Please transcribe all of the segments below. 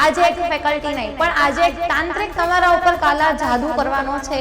આજે એક ફેકલ્ટી નહીં પણ આજે એક તાંત્રિક તમારા ઉપર કાલા જાદુ કરવાનો છે.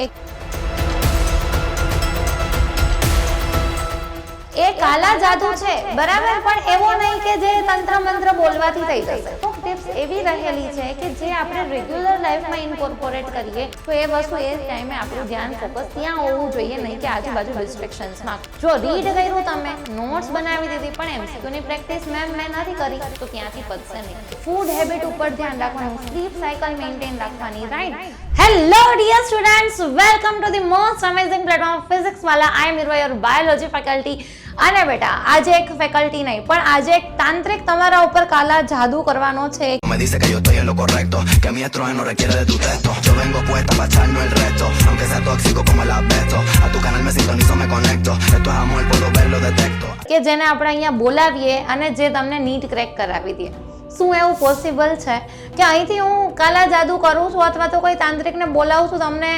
એ કાલા જાદુ છે બરાબર, પણ એવો નહીં કે જે તંત્ર મંત્ર બોલવાથી થઈ જશે. તો ટિપ્સ એવી રહેલી છે કે જે આપણે રેગ્યુલર લાઈફમાં ઇન્કોર્પોરેટ કરીએ તો એ વસ્તુ એ ટાઈમે આપણું ધ્યાન ફોકસ ત્યાં હોવું જોઈએ, નહીં કે આજુબાજુ ડિસ્ટ્રેક્શન્સમાં. જો રીડ કર્યું તમે, નોટ્સ બનાવી દીધી, પણ એમસીક્યુની પ્રેક્ટિસ મેં નથી કરી તો ત્યાંથી પતશે નહીં. ફૂડ હેબિટ ઉપર ધ્યાન રાખવાનું, સ્લીપ સાયકલ મેન્ટેન રાખવાની, right? Hello dear students, welcome to the most amazing platform physics Wallah. I am your biology faculty. અને બેટા આજે એક ફેકલ્ટી નહીં પણ આજે એક તાંત્રિક તમારા ઉપર કાલા જાદુ કરવાનો છે. Me dice que yo estoy en lo correcto, que mi estrógeno no requiere de tu texto. Yo vengo puesta para echarnos el resto, aunque sea tóxico como el asbesto. A tu canal me sintonizo, me conecto. Esto es amor, puedo verlo, detecto. કે જેને આપણે અહીંયા બોલાવીએ અને જે તમને NEET crack કરાવી દે. શું એવું પોસિબલ છે કે અહીંથી હું કાલા જાદુ કરું છું અથવા તો કોઈ તાંત્રિકને બોલાવું છું, તમને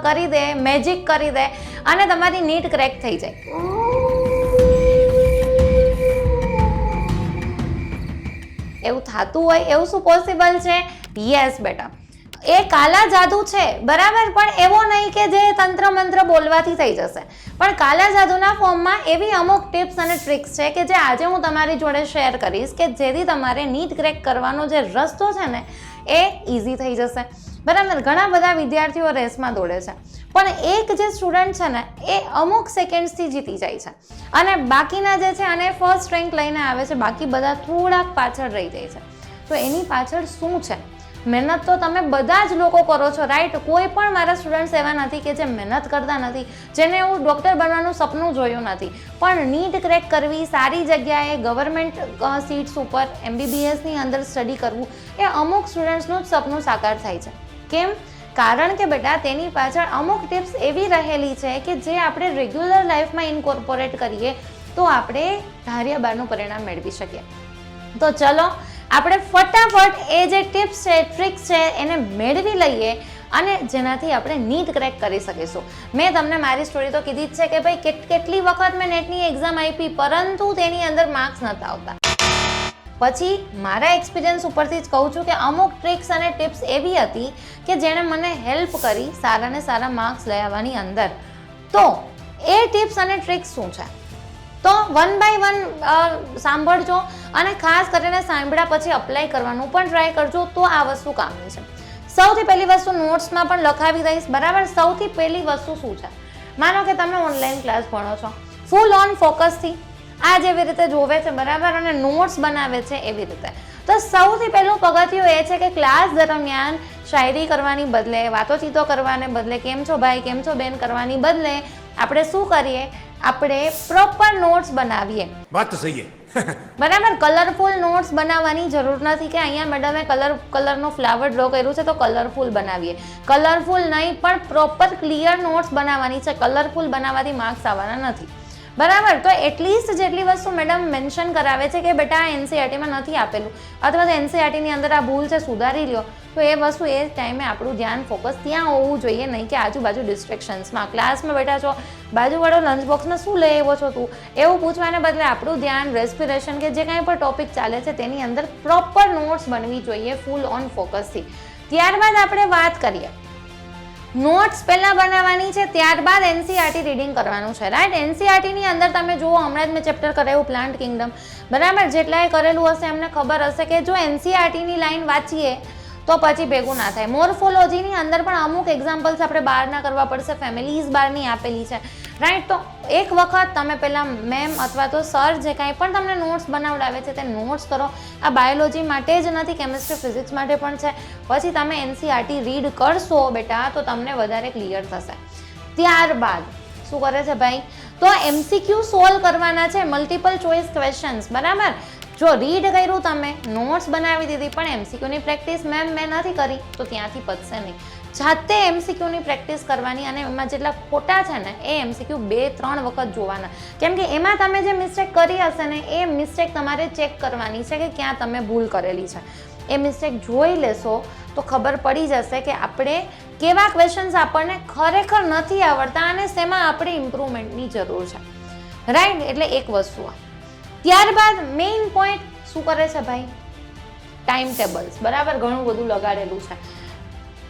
કરી દે, મેજિક કરી દે અને તમારી નીટ ક્રેક થઈ જાય? એવું થતું હોય? એવું શું પોસિબલ છે? યસ બેટા, એ કાલા જાદુ છે બરાબર, પણ એવો નહીં કે જે તંત્ર મંત્ર બોલવાથી થઈ જશે. પણ કાલા જાદુના ફોર્મમાં એવી અમુક ટિપ્સ અને ટ્રિક્સ છે કે જે આજે હું તમારી જોડે શેર કરીશ કે જેથી તમારે નીટ ક્રેક કરવાનો જે રસ્તો છે ને એ ઇઝી થઈ જશે બરાબર. ઘણા બધા વિદ્યાર્થીઓ રેસમાં દોડે છે પણ એક જે સ્ટુડન્ટ છે ને એ અમુક સેકન્ડ્સથી જીતી જાય છે અને બાકીના જે છે અને ફર્સ્ટ રેન્ક લઈને આવે છે, બાકી બધા થોડાક પાછળ રહી જાય છે. તો એની પાછળ શું છે? મહેનત તો તમે બધા જ લોકો કરો છો, રાઈટ? કોઈ પણ મારા સ્ટુડન્ટ્સ એવા નથી કે જે મહેનત કરતા નથી, જેને એવું ડૉક્ટર બનવાનું સપનું જોયું નથી, પણ નીટ ક્રેક કરવી, સારી જગ્યાએ ગવર્મેન્ટ સીટ્સ ઉપર MBBSની અંદર સ્ટડી કરવું એ અમુક સ્ટુડન્ટ્સનું જ સપનું સાકાર થાય છે. કેમ? કારણ કે બેટા તેની પાછળ અમુક ટિપ્સ એવી રહેલી છે કે જે આપણે રેગ્યુલર લાઈફમાં ઇન્કોર્પોરેટ કરીએ તો આપણે ધાર્યા બારનું પરિણામ મેળવી શકીએ. તો ચલો આપણે ફટાફટ એ જે ટિપ્સ છે, ટ્રિક્સ છે એને મેળવી લઈએ અને જેનાથી આપણે નીટ ક્રેક કરી શકીશું. મેં તમને મારી સ્ટોરી તો કીધી જ છે કે ભાઈ કેટલી વખત મેં નેટની એક્ઝામ આપી પરંતુ તેની અંદર માર્ક્સ નહોતા આવતા. પછી મારા એક્સપિરિયન્સ ઉપરથી જ કહું છું કે અમુક ટ્રિક્સ અને ટિપ્સ એવી હતી કે જેણે મને હેલ્પ કરી સારાને સારા માર્ક્સ લઈ આવવાની અંદર. તો એ ટિપ્સ અને ટ્રિક્સ શું છે તો વન બાય વન સાંભળજો અને ખાસ કરીને સાંભળ્યા પછી અપ્લાય કરવાનું પણ ટ્રાય કરજો તો આ વસ્તુ કામની છે. સૌથી પહેલી વસ્તુ નોટ્સમાં પણ લખાવી દઈશ બરાબર. સૌથી પહેલી વસ્તુ શું છે? માનો કે તમે ઓનલાઈન ક્લાસ ભણો છો ફૂલ ઓન ફોકસથી, આ જેવી રીતે જોવે છે બરાબર અને નોટ્સ બનાવે છે એવી રીતે, તો સૌથી પહેલું પગથિયું એ છે કે ક્લાસ દરમિયાન શાયરી કરવાની બદલે, વાતોચીતો કરવાને બદલે, કેમ છો ભાઈ, કેમ છો બેન કરવાની બદલે આપણે શું કરીએ? આપણે પ્રોપર નોટ્સ બનાવીએ. વાત તો સહી બરાબર. કલરફુલ નોટ્સ બનાવવાની જરૂર નથી કે અહીંયા મેડમે કલરનો ફ્લાવર ડ્રો કર્યું છે તો કલરફુલ બનાવીએ. કલરફુલ નહીં પણ પ્રોપર ક્લિયર નોટ્સ બનાવવાની છે. કલરફુલ બનાવવાથી માર્ક્સ આવવાના નથી બરાબર. તો એટલીસ્ટ જેટલી વસ્તુ મેડમ મેન્શન કરાવે છે કે બેટા આ NCERTમાં નથી આપેલું અથવા તો NCERTની અંદર આ ભૂલ છે, સુધારી લ્યો, તો એ વસ્તુ એ ટાઈમે આપણું ધ્યાન ફોકસ ત્યાં હોવું જોઈએ, નહીં કે આજુબાજુ ડિસ્ટ્રેક્શન્સમાં. ક્લાસમાં બેઠા છો, બાજુવાળો લંચ બોક્સમાં શું લઈ આવ્યો છો તું એવું પૂછવાને બદલે આપણું ધ્યાન રેસ્પિરેશન કે જે કાંઈ પણ ટોપિક ચાલે છે તેની અંદર પ્રોપર નોટ્સ બનવી જોઈએ ફૂલ ઓન ફોકસથી. ત્યારબાદ આપણે વાત કરીએ, નોટ્સ પહેલાં બનાવવાની છે, ત્યારબાદ NCERT રીડિંગ કરવાનું છે, રાઈટ? NCERTની અંદર તમે જુઓ, હમણાં જ મેં ચેપ્ટર કરાવ્યું પ્લાન્ટ કિંગડમ બરાબર. જેટલાએ કરેલું હશે એમને ખબર હશે કે જો NCERTની લાઈન વાંચીએ તો પછી ભેગું ના થાય. મોર્ફોલોજીની અંદર પણ અમુક એક્ઝામ્પલ્સ આપણે બહારના કરવા પડશે, ફેમિલીઝ બહારની આપેલી છે, રાઈટ? તો એક વખત તમે પહેલાં મેમ અથવા તો સર જે કાંઈ પણ તમને નોટ્સ બનાવડાવે છે તે નોટ્સ કરો. આ બાયોલોજી માટે જ નથી, કેમિસ્ટ્રી ફિઝિક્સ માટે પણ છે. પછી તમે NCERT રીડ કરશો બેટા તો તમને વધારે ક્લિયર થશે. ત્યારબાદ શું કરે છે ભાઈ? તો MCQ સોલ્વ કરવાના છે, મલ્ટિપલ ચોઇસ ક્વેશ્ચન્સ બરાબર. જો રીડ કર્યું તમે, નોટ્સ બનાવી દીધી પણ MCQની પ્રેક્ટિસ મેં નથી કરી તો ત્યાંથી પતશે નહીં. જાતે MCQની પ્રેક્ટિસ કરવાની અને એમાં જેટલા ખોટા છે ને એ MCQ 2-3 વખત જોવાના, કેમ કે એમાં તમે જે મિસ્ટેક કરી હશે ને એ મિસ્ટેક તમારે ચેક કરવાની છે કે ક્યાં તમે ભૂલ કરેલી છે. એ મિસ્ટેક જોઈ લેશો તો ખબર પડી જશે કે આપણે કેવા ક્વેશ્ચન્સ આપણને ખરેખર નથી આવડતા અને શેમાં આપણે ઇમ્પ્રુવમેન્ટની જરૂર છે, રાઈટ? એટલે એક વસ્તુ. ત્યારબાદ મેઇન પોઈન્ટ શું કરે છે ભાઈ? ટાઈમ ટેબલ્સ, બરાબર, ઘણું બધું લગાડેલું છે,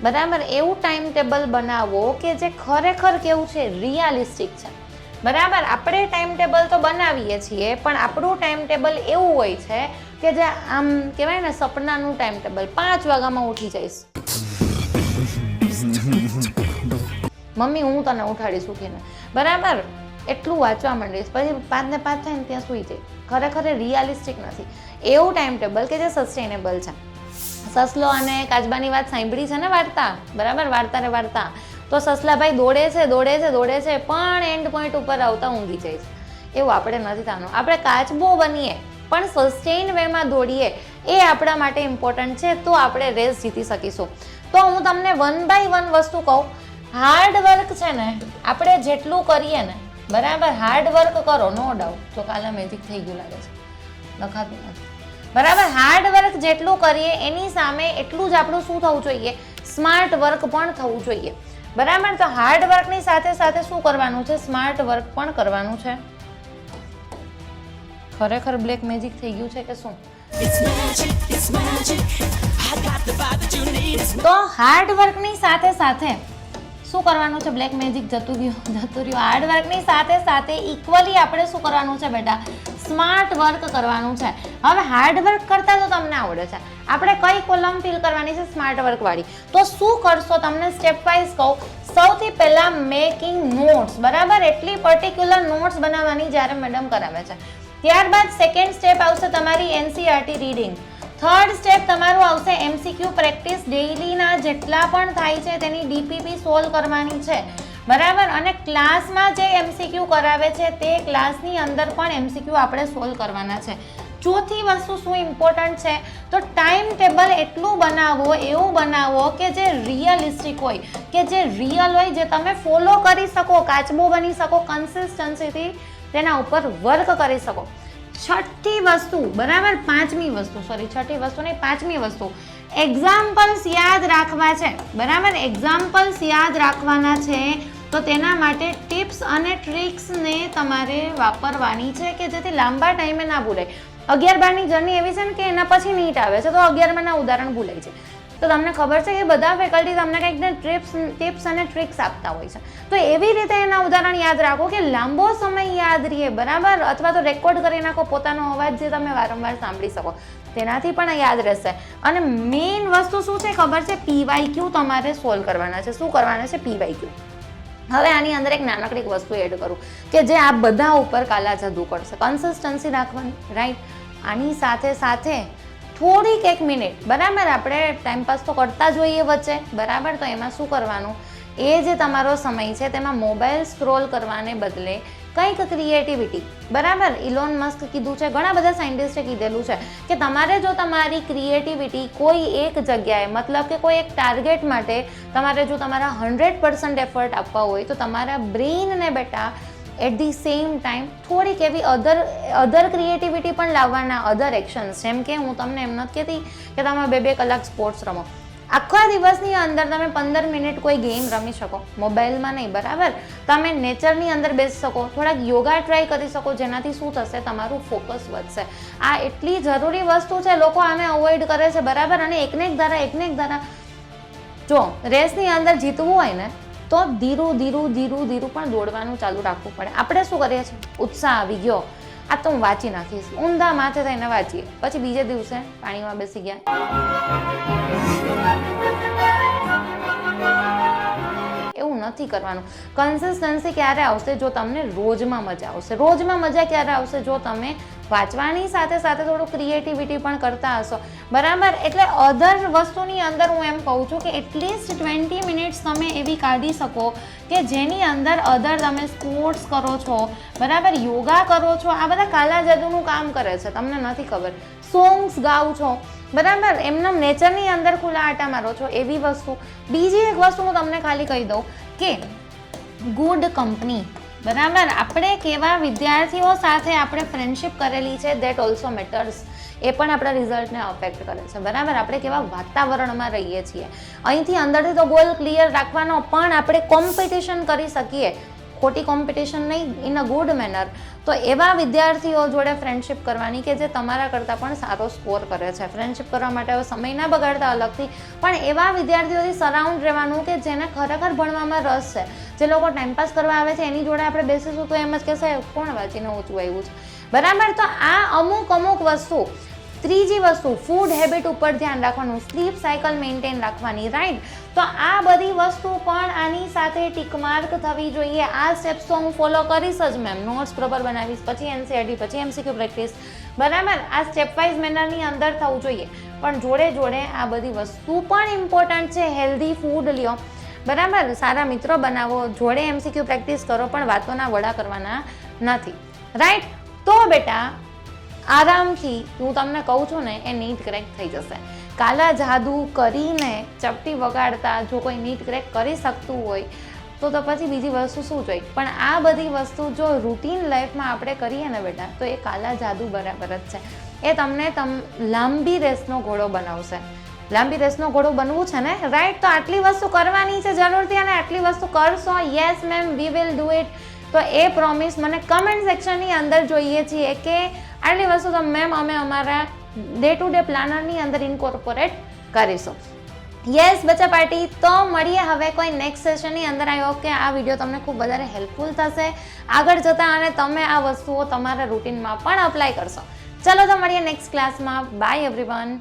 બરાબર. એવું ટાઈમ ટેબલ બનાવો કે જે ખરેખર કેવું છે, રિયાલિસ્ટિક છે, બરાબર. આપણે ટાઈમ ટેબલ તો બનાવીએ છીએ, પણ આપણું ટાઈમ ટેબલ એવું હોય છે કે જે આમ કહેવાય ને સપનાનું ટાઈમ ટેબલ, 5 વાગ્યામાં ઉઠી જઈશ, મમ્મી હું તને ઉઠાડીશ ઉઠીને, બરાબર, એટલું વાંચવા માંડીશ, પછી 5 ને 5 થાય ને ત્યાં સૂઈ જાય. ખરેખર રિયાલિસ્ટિક નથી. એવું ટાઈમ ટેબલ કે જે સસ્ટેનેબલ છે. સસલો અને કાચબાની વાત સાંભળી છે ને વાર્તા, બરાબર, વાર્તા રે વાર્તા. તો સસલાભાઈ દોડે છે પણ એન્ડ પોઈન્ટ ઉપર આવતા ઊંઘી જાય છે. એવું આપણે નથી થવાનું. આપણે કાચબો બનીએ પણ સસ્ટેન વેમાં દોડીએ, એ આપણા માટે ઇમ્પોર્ટન્ટ છે. તો આપણે રેસ જીતી શકીશું. તો હું તમને 1 by 1 વસ્તુ કહું. હાર્ડ વર્ક છે ને, આપણે જેટલું કરીએ ને, બરાબર, હાર્ડ વર્ક કરો, નો ડાઉટ. જો કાલે મેજિક થઈ ગયું લાગે છે, લખાતું નથી, બરાબર. હાર્ડ વર્ક જેટલું કરીએ એની સામે એટલું જ આપણું શું થવું જોઈએ, સ્માર્ટ વર્ક પણ થવું જોઈએ, બરાબર. તો હાર્ડ વર્કની સાથે સાથે શું કરવાનું છે, સ્માર્ટ વર્ક પણ કરવાનું છે. ખરેખર બ્લેક મેજિક થઈ ગયું છે કે શું? તો હાર્ડ વર્કની સાથે સાથે શું કરવાનું છે, બ્લેક મેજિક જતું રહ્યું. હાર્ડ વર્કની સાથે સાથે ઇક્વલી આપણે શું કરવાનું છે બેટા, સ્માર્ટ વર્ક કરવાનું છે. હવે હાર્ડ વર્ક કરતા તો તમને આવડે છે, આપણે કઈ કોલમ ફિલ કરવાની છે, સ્માર્ટ વર્ક વાળી. તો શું કરશો તમને સ્ટેપ વાઇઝ કહું. સૌથી પહેલા મેકિંગ નોટ્સ, બરાબર, એટલી પર્ટિક્યુલર નોટ્સ બનાવવાની જ્યારે મેડમ કરાવે છે. ત્યારબાદ સેકન્ડ સ્ટેપ આવશે તમારી એનસીઈઆરટી રીડિંગ. થર્ડ સ્ટેપ તમારું આવશે એમસીક્યુ પ્રેક્ટિસ. ડેઇલીના જેટલા પણ થાય છે તેની ડીપીપી સોલ્વ કરવાની છે, બરાબર. અને ક્લાસમાં જે એમસીક્યુ કરાવે છે તે ક્લાસની અંદર પણ એમસીક્યુ આપણે સોલ્વ કરવાના છે. ચોથી વસ્તુ શું ઇમ્પોર્ટન્ટ છે, તો ટાઈમ ટેબલ એટલું બનાવો, એવું બનાવો કે જે રિયલિસ્ટિક હોય, કે જે રિયલ હોય, જે તમે ફોલો કરી શકો, કાચબો બની શકો, કન્સિસ્ટન્સીથી તેના ઉપર વર્ક કરી શકો. છઠ્ઠી વસ્તુ, બરાબર, છઠ્ઠી વસ્તુ નહીં, પાંચમી વસ્તુ, એક્ઝામ્પલ્સ યાદ રાખવા છે, બરાબર. એક્ઝામ્પલ્સ યાદ રાખવાના છે. તો તેના માટે ટિપ્સ અને ટ્રિક્સને તમારે વાપરવાની છે કે જેથી લાંબા ટાઈમે ના ભૂલાય. 11-12ની જર્ની એવી છે ને કે એના પછી નીટ આવે છે, તો 11માના ઉદાહરણ ભૂલાય છે. તો તમને ખબર છે કે બધા ફેકલ્ટી તમને કંઈક ટિપ્સ અને ટ્રિક્સ આપતા હોય છે. તો એવી રીતે એના ઉદાહરણ યાદ રાખો કે લાંબો સમય યાદ રહે, બરાબર. અથવા તો રેકોર્ડ કરી નાખો પોતાનો અવાજ, જે તમે વારંવાર સાંભળી શકો, તેનાથી પણ યાદ રહેશે. અને મેઇન વસ્તુ શું છે ખબર છે, પીવાયક્યુ તમારે સોલ્વ કરવાના છે. શું કરવાના છે, પીવાયક્યુ. હવે આની અંદર એક નાનકડી વસ્તુ એડ કરું કે જે આ બધા ઉપર કાલા જાદુ કરશે. કન્સિસ્ટન્સી રાખવાની, રાઈટ. આની સાથે સાથે થોડીક 1 મિનિટ, બરાબર, આપણે ટાઈમપાસ તો કરતા જ હોઈએ વચ્ચે, બરાબર. તો એમાં શું કરવાનું, એ જે તમારો સમય છે તેમાં મોબાઈલ સ્ક્રોલ કરવાને બદલે કંઈક ક્રિએટિવિટી, બરાબર. ઇલોન મસ્ક કીધું છે, ઘણા બધા સાયન્ટિસ્ટે કીધેલું છે કે તમારે જો તમારી ક્રિએટિવિટી કોઈ એક જગ્યાએ, મતલબ કે કોઈ એક ટાર્ગેટ માટે તમારે જો તમારા 100% એફર્ટ આપવા હોય, તો તમારા બ્રેઇનને બેટા એટ ધી સેમ ટાઈમ થોડીક એવી અધર ક્રિએટિવિટી પણ લાવવાના, અધર એક્શન્સ. જેમ કે હું તમને એમ નથી કહેતી કે તમે 2-2 કલાક સ્પોર્ટ્સ રમો. આખા દિવસની અંદર તમે 15 મિનિટ કોઈ ગેમ રમી શકો, મોબાઈલમાં નહીં, બરાબર. તમે નેચરની અંદર બેસી શકો, થોડાક યોગા ટ્રાય કરી શકો, જેનાથી શું થશે, તમારું ફોકસ વધશે. આ એટલી જરૂરી વસ્તુ છે, લોકો આને અવોઇડ કરે છે, બરાબર. અને એકને એક ધારા જો રેસની અંદર જીતવું હોય ને, તો ધીરું પણ દોડવાનું ચાલુ રાખવું પડે. આપણે શું કરીએ છીએ, ઉત્સાહ આવી ગયો, આ તો હું વાંચી નાખીશ, ઊંધા માથે થઈને વાંચીએ, પછી બીજે દિવસે પાણીમાં બેસી ગયા. એવું નથી કરવાનું. કન્સિસ્ટન્સી ક્યારે આવશે, જો તમને રોજમાં મજા આવશે. રોજમાં મજા ક્યારે આવશે, જો તમે વાંચવાની સાથે સાથે થોડું ક્રિએટિવિટી પણ કરતા હશો, બરાબર. એટલે અધર વસ્તુની અંદર હું એમ કહું છું કે એટલીસ્ટ 20 મિનિટ્સ તમે એવી કાઢી શકો કે જેની અંદર અધર તમે સ્પોર્ટ્સ કરો છો, બરાબર, યોગા કરો છો. આ બધા કાલા જાદુનું કામ કરે છે, તમને નથી ખબર. સોંગ્સ ગાઓ છો, બરાબર, એમનો નેચરની અંદર ખુલ્લા આટા મારો છો, એવી વસ્તુ. બીજી એક વસ્તુ હું તમને ખાલી કહી દઉં કે ગુડ કંપની, બરાબર. આપણે કેવા વિદ્યાર્થીઓ સાથે આપણે ફ્રેન્ડશિપ કરેલી છે, દેટ ઓલ્સો મેટર્સ. એ પણ આપણા રિઝલ્ટને અફેક્ટ કરે છે, બરાબર. આપણે કેવા વાતાવરણમાં રહીએ છીએ, અહીંથી અંદરથી તો ગોલ ક્લિયર રાખવાનો, પણ આપણે કોમ્પિટિશન કરી શકીએ, ખોટી કોમ્પિટિશન નહીં, ઇન અ ગુડ મેનર. તો એવા વિદ્યાર્થીઓ જોડે ફ્રેન્ડશિપ કરવાની કે જે તમારા કરતાં પણ સારો સ્કોર કરે છે. ફ્રેન્ડશિપ કરવા માટે હવે સમય ના બગાડતા અલગથી, પણ એવા વિદ્યાર્થીઓથી સરાઉન્ડ રહેવાનું કે જેને ખરેખર ભણવામાં રસ છે. જે લોકો ટાઈમપાસ કરવા આવે છે એની જોડે આપણે બેસીશું તો એમ જ કહેશે કોણ વાંચીને ઊંચું આવ્યું છે, બરાબર. તો આ અમુક વસ્તુ. ત્રીજી વસ્તુ, ફૂડ હેબિટ ઉપર ધ્યાન રાખવાનું, સ્લીપ સાયકલ મેન્ટેન રાખવાની, રાઈટ. તો આ બધી વસ્તુ પણ આની સાથે ટીક માર્ક થવી જોઈએ. આ સ્ટેપ્સ તો હું ફોલો કરીશ જ મેમ, નોટ્સ પ્રોપર બનાવીશ, પછી એનસીઆરટી, પછી એમસીક્યુ પ્રેક્ટિસ, બરાબર. આ સ્ટેપ વાઇઝ મેનરની અંદર થવું જોઈએ. પણ જોડે આ બધી વસ્તુ પણ ઇમ્પોર્ટન્ટ છે. હેલ્ધી ફૂડ લ્યો, બરાબર, સારા મિત્રો બનાવો, જોડે એમસીક્યુ પ્રેક્ટિસ કરો, પણ વાતોના વડા કરવાના નથી, રાઈટ. તો બેટા આરામથી હું તમને કહું છું ને એ નીટ ક્રેક થઈ જશે. કાલા જાદુ કરીને ચપટી વગાડતા જો કોઈ નીટ ક્રેક કરી શકતું હોય તો પછી બીજી વસ્તુ શું જોઈએ. પણ આ બધી વસ્તુ જો રૂટીન લાઈફમાં આપણે કરીએ ને બેટા તો એ કાલા જાદુ બરાબર જ છે. એ તમને લાંબી રેસનો ઘોડો બનાવશે. લાંબી રેસનો ઘોડો બનવું છે ને, રાઈટ. તો આટલી વસ્તુ કરવાની છે જરૂરથી, અને આટલી વસ્તુ કરશો, yes ma'am we will do it. તો એ પ્રોમિસ મને કમેન્ટ સેક્શનની અંદર જોઈએ છીએ કે આટલી વસ્તુ તો મેમ અમે અમારા ડે ટુ ડે પ્લાનરની અંદર ઇન્કોર્પોરેટ કરીશું. યસ બચ્ચા પાર્ટી. તો મળીએ હવે કોઈ નેક્સ્ટ સેશનની અંદર. આઈ હોપ કે આ વિડીયો તમને ખૂબ વધારે હેલ્પફુલ થશે આગળ જતાં, અને તમે આ વસ્તુઓ તમારા રૂટીનમાં પણ અપ્લાય કરશો. ચલો તો મળીએ નેક્સ્ટ ક્લાસમાં. By everyone.